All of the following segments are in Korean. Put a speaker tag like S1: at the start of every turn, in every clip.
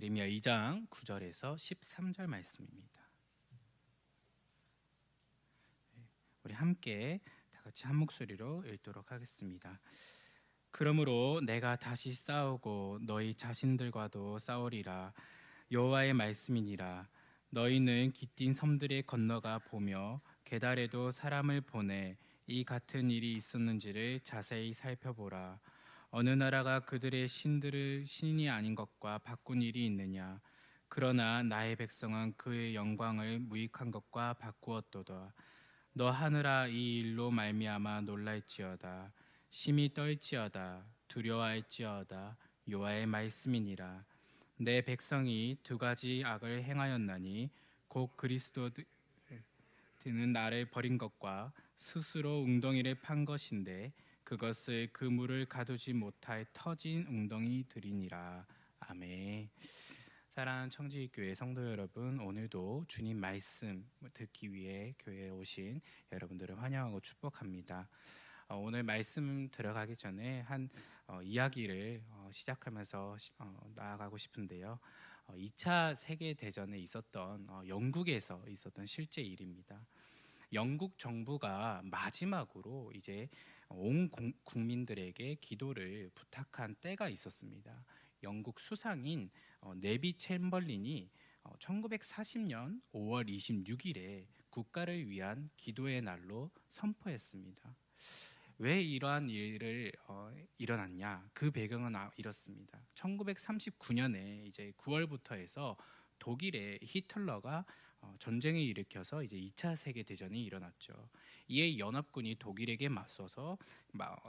S1: 예레미야 2장 9절에서 13절 말씀입니다. 우리 함께 다 같이 한 목소리로 읽도록 하겠습니다. 그러므로 내가 다시 싸우고 너희 자신들과도 싸우리라. 여호와의 말씀이니라. 너희는 기띤 섬들에 건너가 보며 게달에도 사람을 보내 이 같은 일이 있었는지를 자세히 살펴보라. 어느 나라가 그들의 신들을 신이 아닌 것과 바꾼 일이 있느냐? 그러나 나의 백성은 그의 영광을 무익한 것과 바꾸었도다. 너 하늘아, 이 일로 말미암아 놀랄지어다. 심히 떨지어다. 두려워할지어다. 여호와의 말씀이니라. 내 백성이 두 가지 악을 행하였나니 곧 그리스도는 나를 버린 것과 스스로 웅덩이를 판 것인데 그것을 그물을 가두지 못할 터진 웅덩이들이니라. 아멘. 사랑하는 청지교회 성도 여러분, 오늘도 주님 말씀 듣기 위해 교회에 오신 여러분들을 환영하고 축복합니다. 오늘 말씀 들어가기 전에 한 이야기를 시작하면서 나아가고 싶은데요. 2차 세계대전에 있었던 영국에서 있었던 실제 일입니다. 영국 정부가 마지막으로 이제 온 국민들에게 기도를 부탁한 때가 있었습니다. 영국 수상인 네비 챔벌린이 1940년 5월 26일에 국가를 위한 기도의 날로 선포했습니다. 왜 이러한 일을 일어났냐? 그 배경은 이렇습니다. 1939년에 이제 9월부터 해서 독일의 히틀러가 전쟁을 일으켜서 이제 2차 세계 대전이 일어났죠. 이에 연합군이 독일에게 맞서서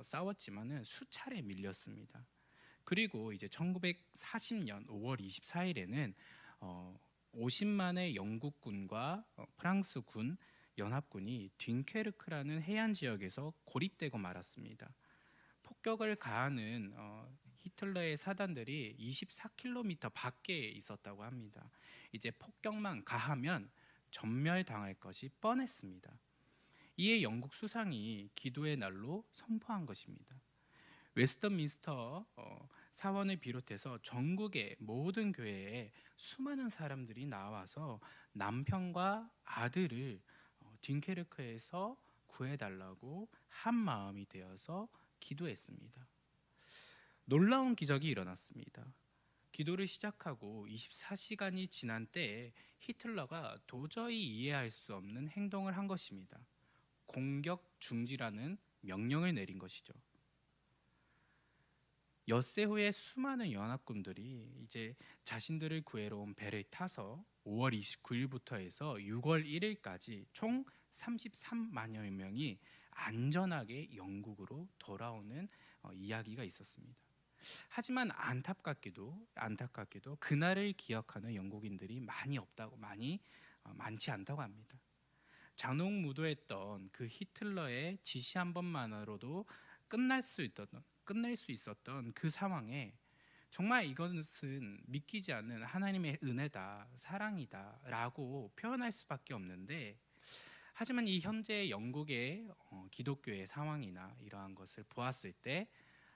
S1: 싸웠지만은 수차례 밀렸습니다. 그리고 이제 1940년 5월 24일에는 50만의 영국군과 프랑스군 연합군이 듄케르크라는 해안 지역에서 고립되고 말았습니다. 폭격을 가하는 히틀러의 사단들이 24km 밖에 있었다고 합니다. 이제 폭격만 가하면 전멸당할 것이 뻔했습니다. 이에 영국 수상이 기도의 날로 선포한 것입니다. 웨스트민스터 사원을 비롯해서 전국의 모든 교회에 수많은 사람들이 나와서 남편과 아들을 듄케르크에서 구해달라고 한 마음이 되어서 기도했습니다. 놀라운 기적이 일어났습니다. 기도를 시작하고 24시간이 지난 때에 히틀러가 도저히 이해할 수 없는 행동을 한 것입니다. 공격 중지라는 명령을 내린 것이죠. 엿새 후에 수많은 연합군들이 이제 자신들을 구해러 온 배를 타서 5월 29일부터 해서 6월 1일까지 총 33만여 명이 안전하게 영국으로 돌아오는 이야기가 있었습니다. 하지만 안타깝게도 그날을 기억하는 영국인들이 많지 않다고 합니다. 장롱무도했던 그 히틀러의 지시 한 번만으로도 끝낼 수 있었던 그 상황에 정말 이것은 믿기지 않는 하나님의 은혜다, 사랑이다 라고 표현할 수밖에 없는데, 하지만 이 현재 영국의 기독교의 상황이나 이러한 것을 보았을 때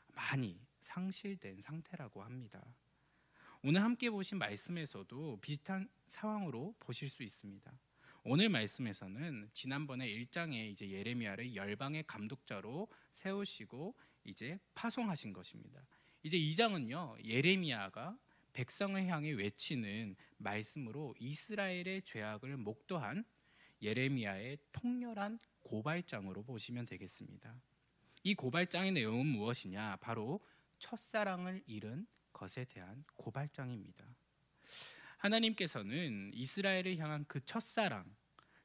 S1: 많이 상실된 상태라고 합니다. 오늘 함께 보신 말씀에서도 비슷한 상황으로 보실 수 있습니다. 오늘 말씀에서는 지난번에 1장에 이제 예레미야를 열방의 감독자로 세우시고 이제 파송하신 것입니다. 이제 2장은요, 예레미야가 백성을 향해 외치는 말씀으로 이스라엘의 죄악을 목도한 예레미야의 통렬한 고발장으로 보시면 되겠습니다. 이 고발장의 내용은 무엇이냐? 바로 첫사랑을 잃은 것에 대한 고발장입니다. 하나님께서는 이스라엘을 향한 그 첫사랑,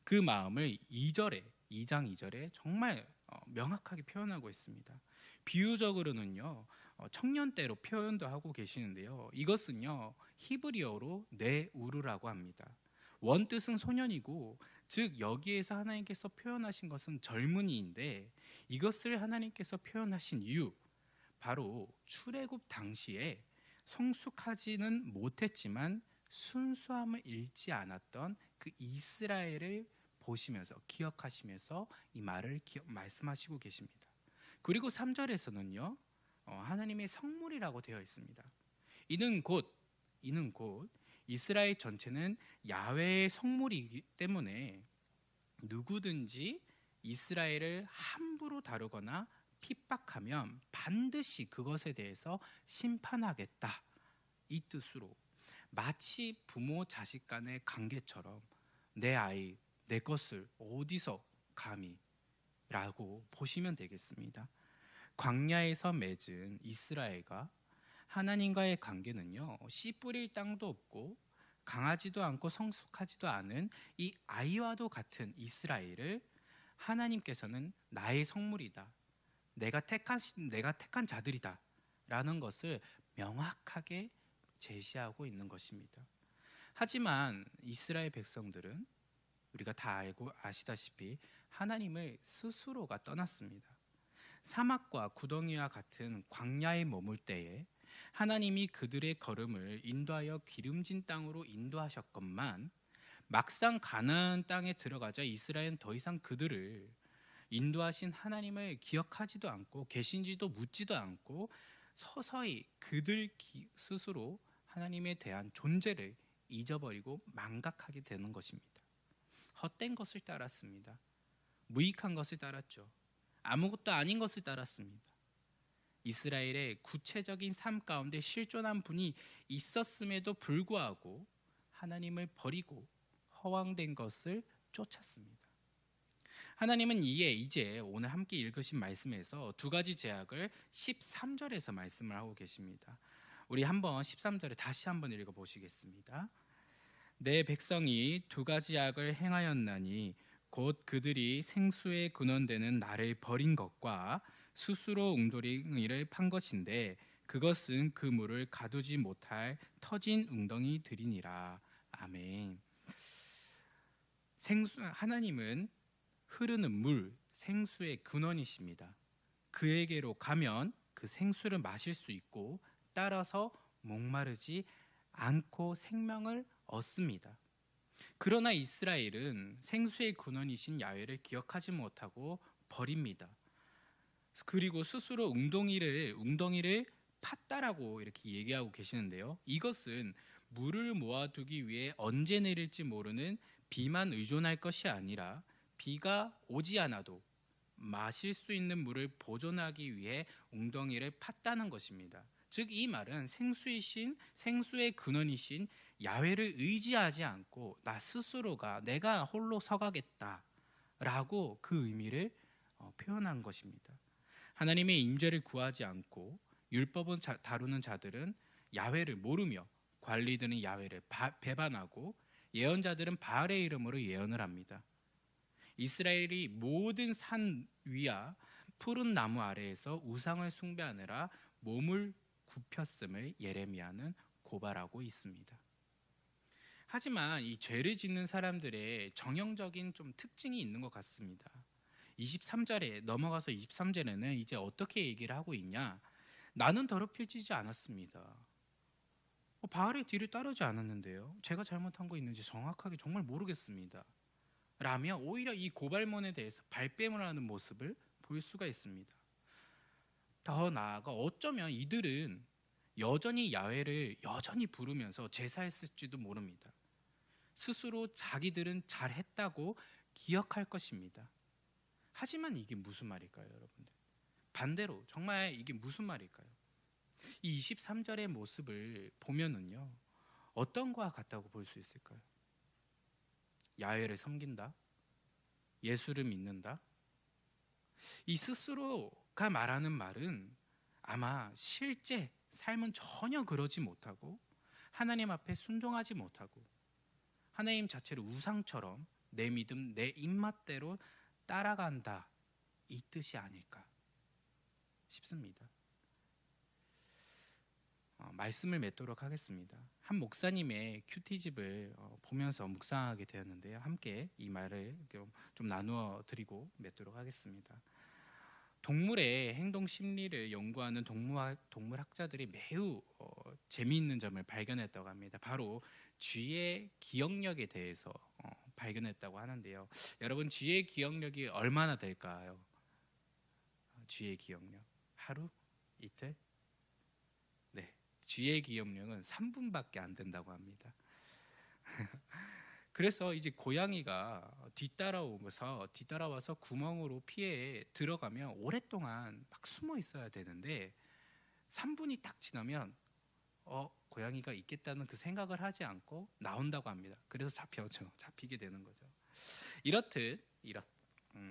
S1: 그 마음을 2장 2절에 정말 명확하게 표현하고 있습니다. 비유적으로는요, 청년 때로 표현도 하고 계시는데요, 이것은요 히브리어로 네우르라고 합니다. 원뜻은 소년이고, 즉 여기에서 하나님께서 표현하신 것은 젊은이인데, 이것을 하나님께서 표현하신 이유, 바로 출애굽 당시에 성숙하지는 못했지만 순수함을 잃지 않았던 그 이스라엘을 보시면서 기억하시면서 이 말을 말씀하시고 계십니다. 그리고 3절에서는요, 하나님의 성물이라고 되어 있습니다. 이는 곧 이는 곧 이스라엘 전체는 야훼의 성물이기 때문에 누구든지 이스라엘을 함부로 다루거나 핍박하면 반드시 그것에 대해서 심판하겠다. 이 뜻으로 마치 부모 자식 간의 관계처럼 내 아이, 내 것을 어디서 감히 라고 보시면 되겠습니다. 광야에서 맺은 이스라엘과 하나님과의 관계는요, 씨 뿌릴 땅도 없고 강하지도 않고 성숙하지도 않은 이 아이와도 같은 이스라엘을 하나님께서는 나의 성물이다, 내가 택한 자들이다 라는 것을 명확하게 제시하고 있는 것입니다. 하지만 이스라엘 백성들은 우리가 다 알고 아시다시피 하나님을 스스로가 떠났습니다. 사막과 구덩이와 같은 광야에 머물 때에 하나님이 그들의 걸음을 인도하여 기름진 땅으로 인도하셨건만 막상 가나안 땅에 들어가자 이스라엘은 더 이상 그들을 인도하신 하나님을 기억하지도 않고 계신지도 묻지도 않고 서서히 그들 스스로 하나님에 대한 존재를 잊어버리고 망각하게 되는 것입니다. 헛된 것을 따랐습니다. 무익한 것을 따랐죠. 아무것도 아닌 것을 따랐습니다. 이스라엘의 구체적인 삶 가운데 실존한 분이 있었음에도 불구하고 하나님을 버리고 허황된 것을 쫓았습니다. 하나님은 이제 오늘 함께 읽으신 말씀에서 두 가지 제약을 13절에서 말씀을 하고 계십니다. 우리 한번 13절을 다시 한번 읽어보시겠습니다. 내 백성이 두 가지 악을 행하였나니 곧 그들이 생수의 근원되는 나를 버린 것과 스스로 웅덩이를 판 것인데 그것은 그 물을 가두지 못할 터진 웅덩이들이니라. 아멘. 하나님은 흐르는 물, 생수의 근원이십니다. 그에게로 가면 그 생수를 마실 수 있고 따라서 목마르지 않고 생명을 얻습니다. 그러나 이스라엘은 생수의 근원이신 야훼를 기억하지 못하고 버립니다. 그리고 스스로 웅덩이를 팠다라고 이렇게 얘기하고 계시는데요. 이것은 물을 모아두기 위해 언제 내릴지 모르는 비만 의존할 것이 아니라 비가 오지 않아도 마실 수 있는 물을 보존하기 위해 웅덩이를 팠다는 것입니다. 즉 이 말은 생수의 근원이신 야훼를 의지하지 않고 나 스스로가 내가 홀로 서가겠다라고 그 의미를 표현한 것입니다. 하나님의 임재를 구하지 않고 율법을 다루는 자들은 야훼를 모르며 관리들은 야훼를 배반하고 예언자들은 바알의 이름으로 예언을 합니다. 이스라엘이 모든 산 위와 푸른 나무 아래에서 우상을 숭배하느라 몸을 굽혔음을 예레미야는 고발하고 있습니다. 하지만 이 죄를 짓는 사람들의 정형적인 좀 특징이 있는 것 같습니다. 23절에 넘어가서 23절에는 이제 어떻게 얘기를 하고 있냐? 나는 더럽혀지지 않았습니다. 바알의 뒤를 따르지 않았는데요. 제가 잘못한 거 있는지 정확하게 정말 모르겠습니다. 라며 오히려 이 고발문에 대해서 발뺌을 하는 모습을 볼 수가 있습니다. 더 나아가 어쩌면 이들은 여전히 야훼를 부르면서 제사했을지도 모릅니다. 스스로 자기들은 잘했다고 기억할 것입니다. 하지만 이게 무슨 말일까요, 여러분들? 반대로 정말 이게 무슨 말일까요? 이 23절의 모습을 보면은요, 어떤 거와 같다고 볼 수 있을까요? 야훼를 섬긴다, 예수를 믿는다. 이 스스로가 말하는 말은 아마 실제 삶은 전혀 그러지 못하고 하나님 앞에 순종하지 못하고 하나님 자체를 우상처럼 내 믿음, 내 입맛대로 따라간다, 이 뜻이 아닐까 싶습니다. 말씀을 맺도록 하겠습니다. 한 목사님의 큐티집을 보면서 묵상하게 되었는데요. 함께 이 말을 좀 나누어 드리고 맺도록 하겠습니다. 동물의 행동 심리를 연구하는 동물학자들이 매우 재미있는 점을 발견했다고 합니다. 바로 쥐의 기억력에 대해서 발견했다고 하는데요. 여러분, 쥐의 기억력이 얼마나 될까요? 쥐의 기억력 하루? 이틀? 네, 쥐의 기억력은 3분밖에 안 된다고 합니다. 그래서 이제 고양이가 뒤따라와서 구멍으로 피해에 들어가면 오랫동안 막 숨어 있어야 되는데 3분이 딱 지나면 고양이가 있겠다는 그 생각을 하지 않고 나온다고 합니다. 그래서 잡히게 되는 거죠. 이렇듯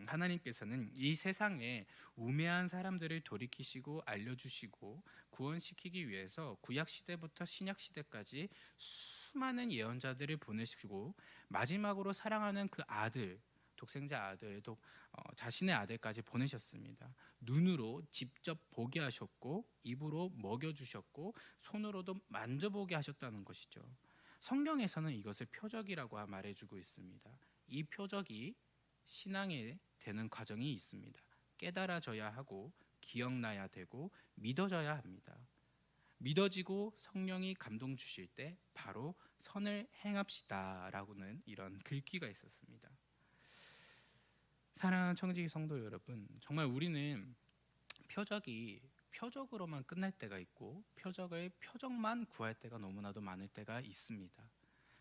S1: 하나님께서는 이 세상에 우매한 사람들을 돌이키시고 알려주시고 구원시키기 위해서 구약시대부터 신약시대까지 수많은 예언자들을 보내시고 마지막으로 사랑하는 그 아들, 독생자 아들, 자신의 아들까지 보내셨습니다. 눈으로 직접 보게 하셨고 입으로 먹여주셨고 손으로도 만져보게 하셨다는 것이죠. 성경에서는 이것을 표적이라고 말해주고 있습니다. 이 표적이 신앙에 되는 과정이 있습니다. 깨달아져야 하고 기억나야 되고 믿어져야 합니다. 믿어지고 성령이 감동 주실 때 바로 선을 행합시다 라고는 이런 글귀가 있었습니다. 사랑하는 청지기 성도 여러분, 정말 우리는 표적으로만 끝날 때가 있고 표적만 구할 때가 너무나도 많을 때가 있습니다.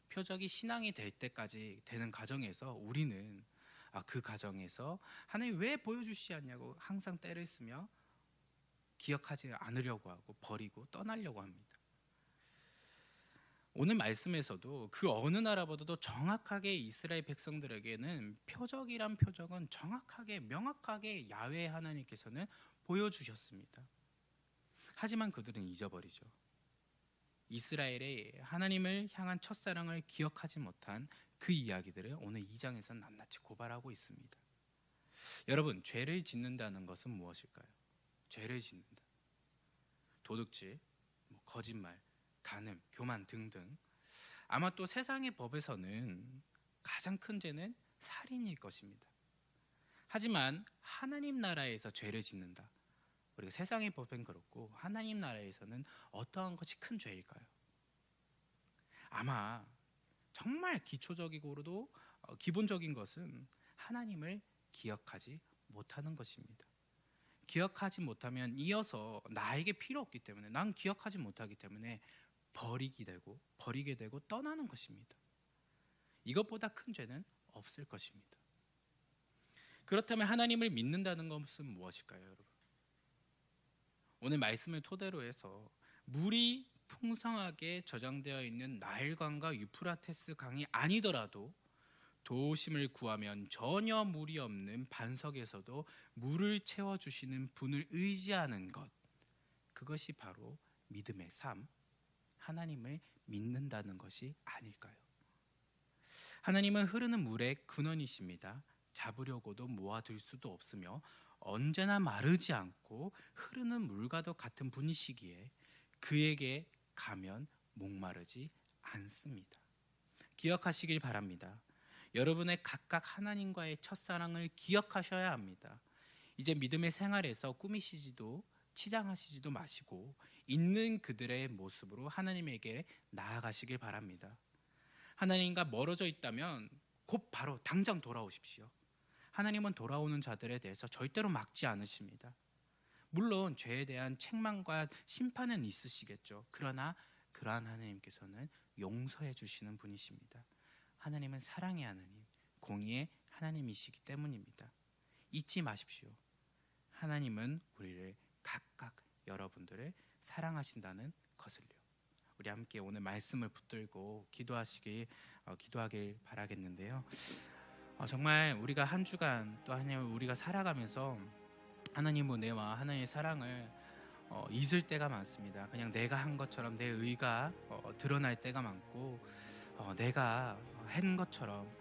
S1: 표적이 신앙이 될 때까지 되는 과정에서 우리는 그 과정에서 하나님 왜 보여주시지 않냐고 항상 때를 쓰며 기억하지 않으려고 하고 버리고 떠나려고 합니다. 오늘 말씀에서도 그 어느 나라보다도 정확하게 이스라엘 백성들에게는 표적은 정확하게 명확하게 야훼 하나님께서는 보여주셨습니다. 하지만 그들은 잊어버리죠. 이스라엘의 하나님을 향한 첫사랑을 기억하지 못한 그 이야기들을 오늘 2장에서는 낱낱이 고발하고 있습니다. 여러분, 죄를 짓는다는 것은 무엇일까요? 죄를 짓는다. 도둑질, 거짓말, 간음, 교만 등등. 아마 또 세상의 법에서는 가장 큰 죄는 살인일 것입니다. 하지만 하나님 나라에서 죄를 짓는다. 우리가 세상의 법은 그렇고 하나님 나라에서는 어떠한 것이 큰 죄일까요? 아마 정말 기초적이고도 기본적인 것은 하나님을 기억하지 못하는 것입니다. 기억하지 못하면 이어서 나에게 필요 없기 때문에, 난 기억하지 못하기 때문에 버리게 되고 떠나는 것입니다. 이것보다 큰 죄는 없을 것입니다. 그렇다면 하나님을 믿는다는 것은 무엇일까요, 여러분? 오늘 말씀을 토대로 해서 물이 풍성하게 저장되어 있는 나일강과 유프라테스 강이 아니더라도 도우심을 구하면 전혀 물이 없는 반석에서도 물을 채워주시는 분을 의지하는 것, 그것이 바로 믿음의 삶, 하나님을 믿는다는 것이 아닐까요? 하나님은 흐르는 물의 근원이십니다. 잡으려고도 모아둘 수도 없으며 언제나 마르지 않고 흐르는 물과도 같은 분이시기에 그에게 가면 목마르지 않습니다. 기억하시길 바랍니다. 여러분의 각각 하나님과의 첫사랑을 기억하셔야 합니다. 이제 믿음의 생활에서 꾸미시지도 치장하시지도 마시고 있는 그들의 모습으로 하나님에게 나아가시길 바랍니다. 하나님과 멀어져 있다면 곧 바로 당장 돌아오십시오. 하나님은 돌아오는 자들에 대해서 절대로 막지 않으십니다. 물론 죄에 대한 책망과 심판은 있으시겠죠. 그러나 그러한 하나님께서는 용서해 주시는 분이십니다. 하나님은 사랑의 하나님, 공의의 하나님이시기 때문입니다. 잊지 마십시오. 하나님은 우리를 각각 여러분들을 사랑하신다는 것을요. 우리 함께 오늘 말씀을 붙들고 기도하길 바라겠는데요. 정말 우리가 한 주간 또 하나님을 우리가 살아가면서 하나님 은혜와 하나님의 사랑을 잊을 때가 많습니다. 그냥 내가 한 것처럼 내 의가 드러날 때가 많고 내가 한 것처럼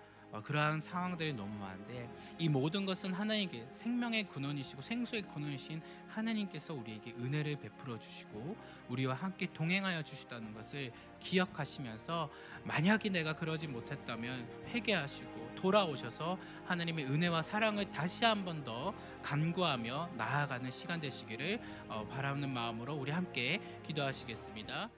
S1: 그러한 상황들이 너무 많은데, 이 모든 것은 하나님께 생명의 근원이시고 생수의 근원이신 하나님께서 우리에게 은혜를 베풀어 주시고 우리와 함께 동행하여 주시다는 것을 기억하시면서, 만약에 내가 그러지 못했다면 회개하시고 돌아오셔서 하나님의 은혜와 사랑을 다시 한 번 더 간구하며 나아가는 시간 되시기를 바라는 마음으로 우리 함께 기도하시겠습니다.